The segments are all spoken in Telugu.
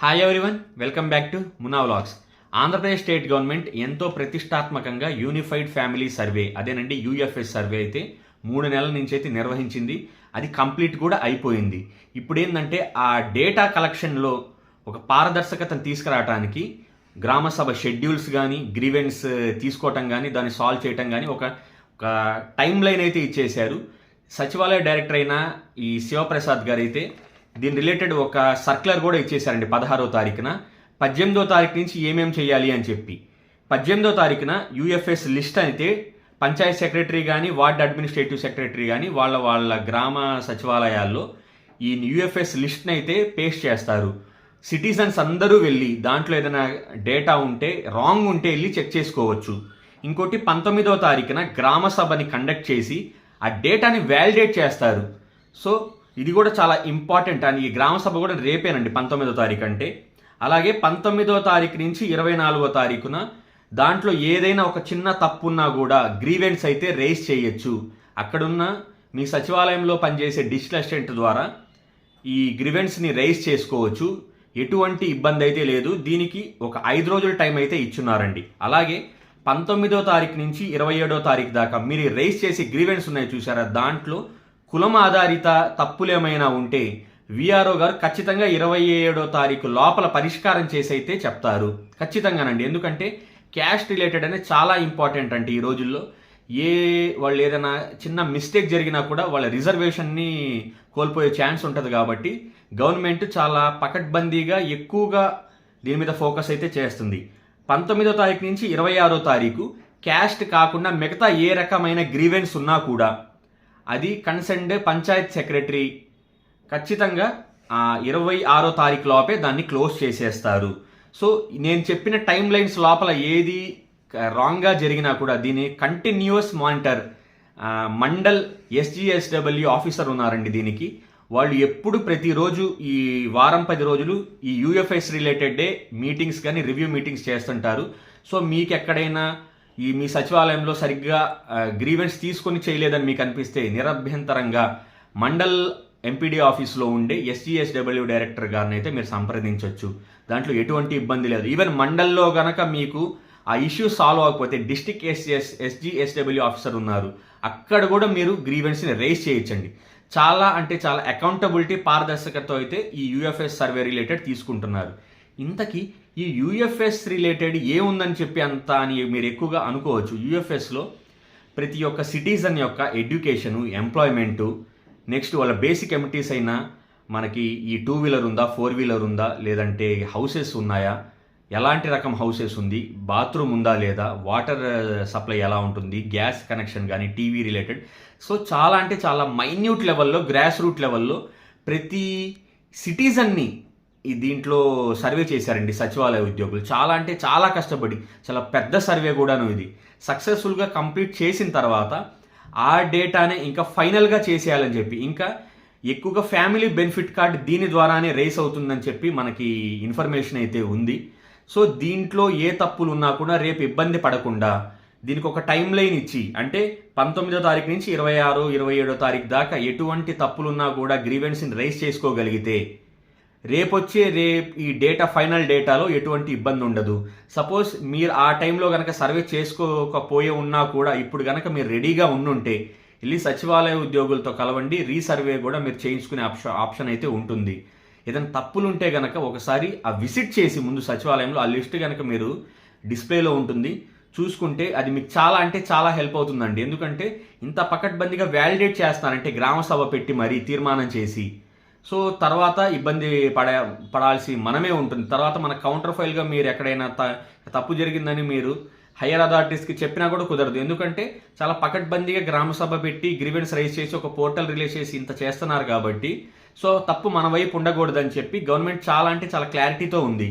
Hi everyone, welcome back to మునా vlogs. Andhra Pradesh state government ఎంతో ప్రతిష్టాత్మకంగా యూనిఫైడ్ ఫ్యామిలీ సర్వే, అదేనండి యూఎఫ్ఎస్ సర్వే అయితే 3 నెలల నుంచి అయితే నిర్వహించింది. అది కంప్లీట్ కూడా అయిపోయింది. ఇప్పుడు ఏంటంటే ఆ డేటా కలెక్షన్లో ఒక పారదర్శకతను తీసుకురావడానికి గ్రామ సభ షెడ్యూల్స్ కానీ, గ్రీవెన్స్ తీసుకోవటం కానీ, దాన్ని సాల్వ్ చేయటం కానీ ఒక టైం లైన్ అయితే ఇచ్చేశారు. సచివాలయ డైరెక్టర్ అయిన ఈ శివప్రసాద్ గారు అయితే దీని రిలేటెడ్ ఒక సర్క్యులర్ కూడా ఇచ్చేశారండి 16వ తారీఖున. 18వ తారీఖు నుంచి ఏమేమి చేయాలి అని చెప్పి 18వ తారీఖున యూఎఫ్ఎస్ లిస్ట్ అయితే పంచాయత్ సెక్రటరీ కానీ, వార్డ్ అడ్మినిస్ట్రేటివ్ సెక్రటరీ కానీ వాళ్ళ గ్రామ సచివాలయాల్లో ఈ యూఎఫ్ఎస్ లిస్ట్ని అయితే పేస్ట్ చేస్తారు. సిటిజన్స్ అందరూ వెళ్ళి దాంట్లో ఏదైనా డేటా ఉంటే, రాంగ్ ఉంటే వెళ్ళి చెక్ చేసుకోవచ్చు. ఇంకోటి 19వ తారీఖున గ్రామ సభని కండక్ట్ చేసి ఆ డేటాని వ్యాలిడేట్ చేస్తారు. సో ఇది కూడా చాలా ఇంపార్టెంట్. అని ఈ గ్రామ సభ కూడా రేపేనండి 19వ తారీఖు అంటే. అలాగే 19వ తారీఖు నుంచి 24వ తారీఖున దాంట్లో ఏదైనా ఒక చిన్న తప్పు ఉన్నా కూడా గ్రీవెన్స్ అయితే రేస్ చేయొచ్చు. అక్కడున్న మీ సచివాలయంలో పనిచేసే డిజిటల్ అసిస్టెంట్ ద్వారా ఈ గ్రీవెన్స్ని రేస్ చేసుకోవచ్చు. ఎటువంటి ఇబ్బంది అయితే లేదు. దీనికి ఒక 5 రోజుల టైం అయితే ఇచ్చున్నారండి. అలాగే 19వ తారీఖు నుంచి 27వ తారీఖు దాకా మీరు రేస్ చేసే గ్రీవెన్స్ ఉన్నాయి చూసారా, దాంట్లో కులం ఆధారిత తప్పులు ఏమైనా ఉంటే విఆర్ఓ గారు ఖచ్చితంగా 27వ తారీఖు లోపల పరిష్కారం చేసి అయితే చెప్తారు. ఖచ్చితంగానండి. ఎందుకంటే క్యాస్ట్ రిలేటెడ్ అనేది చాలా ఇంపార్టెంట్ అంటే ఈ రోజుల్లో. వాళ్ళు ఏదైనా చిన్న మిస్టేక్ జరిగినా కూడా వాళ్ళ రిజర్వేషన్ని కోల్పోయే ఛాన్స్ ఉంటుంది. కాబట్టి గవర్నమెంట్ చాలా పకడ్బందీగా ఎక్కువగా దీని మీద ఫోకస్ అయితే చేస్తుంది. 19వ తారీఖు నుంచి 26వ తారీఖు క్యాస్ట్ కాకుండా మిగతా ఏ రకమైన గ్రీవెన్స్ ఉన్నా కూడా అది కన్సర్న్డ్ పంచాయత్ సెక్రటరీ ఖచ్చితంగా 26వ తారీఖు లోపే దాన్ని క్లోజ్ చేసేస్తారు. సో నేను చెప్పిన టైం లైన్స్ లోపల ఏది రాంగ్గా జరిగినా కూడా దీన్ని కంటిన్యూస్ మానిటర్ మండల్ ఎస్జిఎస్డబ్ల్యూ ఆఫీసర్ ఉన్నారండి. దీనికి వాళ్ళు ఎప్పుడు ప్రతిరోజు ఈ వారం 10 రోజులు ఈ యూఎఫ్ఎస్ రిలేటెడ్ మీటింగ్స్ కానీ, రివ్యూ మీటింగ్స్ చేస్తుంటారు. సో మీకు ఎక్కడైనా మీ సచివాలయంలో సరిగ్గా గ్రీవెన్స్ తీసుకొని చేయలేదని మీకు అనిపిస్తే నిరభ్యంతరంగా మండల్ ఎంపీడీ ఆఫీస్లో ఉండే ఎస్జిఎస్డబ్ల్యూ డైరెక్టర్ గారిని అయితే మీరు సంప్రదించవచ్చు. దాంట్లో ఎటువంటి ఇబ్బంది లేదు. ఈవెన్ మండల్లో గనక మీకు ఆ ఇష్యూ సాల్వ్ అవ్వకపోతే డిస్ట్రిక్ట్ ఎస్జిఎస్డబ్ల్యూ ఆఫీసర్ ఉన్నారు, అక్కడ కూడా మీరు గ్రీవెన్స్ని రేస్ చేయొచ్చండి. చాలా అంటే చాలా అకౌంటబిలిటీ, పారదర్శకత అయితే ఈ యూఎఫ్ఎస్ సర్వే రిలేటెడ్ తీసుకుంటున్నారు. ఇంతకీ ఈ యూఎఫ్ఎస్ రిలేటెడ్ ఏముందని చెప్పి అంత అని మీరు ఎక్కువగా అనుకోవచ్చు. యూఎఫ్ఎస్లో ప్రతి ఒక్క సిటిజన్ యొక్క ఎడ్యుకేషను, ఎంప్లాయ్మెంటు, నెక్స్ట్ వాళ్ళ బేసిక్ ఎమిటీస్ అయినా మనకి ఈ 2 వీలర్ ఉందా, 4 వీలర్ ఉందా, లేదంటే హౌసెస్ ఉన్నాయా, ఎలాంటి రకం హౌసెస్ ఉంది, బాత్రూమ్ ఉందా లేదా, వాటర్ సప్లై ఎలా ఉంటుంది, గ్యాస్ కనెక్షన్ కానీ, టీవీ రిలేటెడ్. సో చాలా అంటే చాలా మైన్యూట్ లెవెల్లో, గ్రాస్ రూట్ లెవెల్లో ప్రతి సిటిజన్ని దీంట్లో సర్వే చేశారండి సచివాలయ ఉద్యోగులు. చాలా అంటే చాలా కష్టపడి, చాలా పెద్ద సర్వే కూడాను. ఇది సక్సెస్ఫుల్గా కంప్లీట్ చేసిన తర్వాత ఆ డేటానే ఇంకా ఫైనల్గా చేసేయాలని చెప్పి, ఇంకా ఎక్కువగా ఫ్యామిలీ బెనిఫిట్ కార్డ్ దీని ద్వారానే రేస్ అవుతుందని చెప్పి మనకి ఇన్ఫర్మేషన్ అయితే ఉంది. సో దీంట్లో ఏ తప్పులు ఉన్నా కూడా రేపు ఇబ్బంది పడకుండా దీనికి ఒక టైం లైన్ ఇచ్చి, అంటే 19వ తారీఖు నుంచి 26, 27వ తారీఖు దాకా ఎటువంటి తప్పులున్నా కూడా గ్రీవెన్స్ని రేస్ చేసుకోగలిగితే రేపు ఈ డేటా ఫైనల్ డేటాలో ఎటువంటి ఇబ్బంది ఉండదు. సపోజ్ మీరు ఆ టైంలో కనుక సర్వే చేసుకోకపోయే ఉన్నా కూడా ఇప్పుడు కనుక మీరు రెడీగా ఉండుంటే వెళ్ళి సచివాలయ ఉద్యోగులతో కలవండి. రీసర్వే కూడా మీరు చేయించుకునే ఆప్షన్ అయితే ఉంటుంది. ఏదైనా తప్పులు ఉంటే కనుక ఒకసారి ఆ విజిట్ చేసి ముందు సచివాలయంలో ఆ లిస్ట్ కనుక మీరు డిస్ప్లేలో ఉంటుంది చూసుకుంటే అది మీకు చాలా అంటే చాలా హెల్ప్ అవుతుందండి. ఎందుకంటే ఇంత పకడ్బందీగా వ్యాలిడేట్ చేస్తానంటే గ్రామ సభ పెట్టి మరీ తీర్మానం చేసి, సో తర్వాత ఇబ్బంది పడాల్సి మనమే ఉంటుంది. తర్వాత మన కౌంటర్ ఫైల్గా మీరు ఎక్కడైనా తప్పు జరిగిందని మీరు హయ్యర్ అథారిటీస్కి చెప్పినా కూడా కుదరదు. ఎందుకంటే చాలా పకడ్బందీగా గ్రామ సభ పెట్టి గ్రీవెన్స్ రైజ్ చేసి ఒక పోర్టల్ రిలీజ్ చేసి ఇంత చేస్తున్నారు కాబట్టి సో తప్పు మన వైపు ఉండకూడదని చెప్పి గవర్నమెంట్ చాలా అంటే చాలా క్లారిటీతో ఉంది.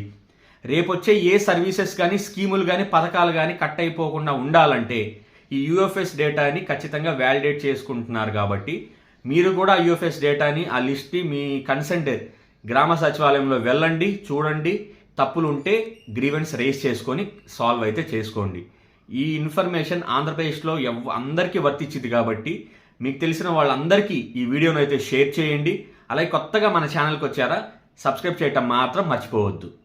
రేపొచ్చే ఏ సర్వీసెస్ కానీ, స్కీములు కానీ, పథకాలు కానీ కట్ అయిపోకుండా ఉండాలంటే ఈ యూఎఫ్ఎస్ డేటాని ఖచ్చితంగా వ్యాలిడేట్ చేసుకుంటున్నారు. కాబట్టి మీరు కూడా యూఎఫ్ఎస్ డేటాని, ఆ లిస్ట్ని మీ కన్సర్న్డ్ గ్రామ సచివాలయంలో వెళ్ళండి, చూడండి. తప్పులు ఉంటే గ్రీవెన్స్ రేస్ చేసుకొని సాల్వ్ అయితే చేసుకోండి. ఈ ఇన్ఫర్మేషన్ ఆంధ్రప్రదేశ్లో అందరికీ వర్తించింది కాబట్టి మీకు తెలిసిన వాళ్ళందరికీ ఈ వీడియోను అయితే షేర్ చేయండి. అలాగే కొత్తగా మన ఛానల్కి వచ్చారా, సబ్స్క్రైబ్ చేయటం మాత్రం మర్చిపోవద్దు.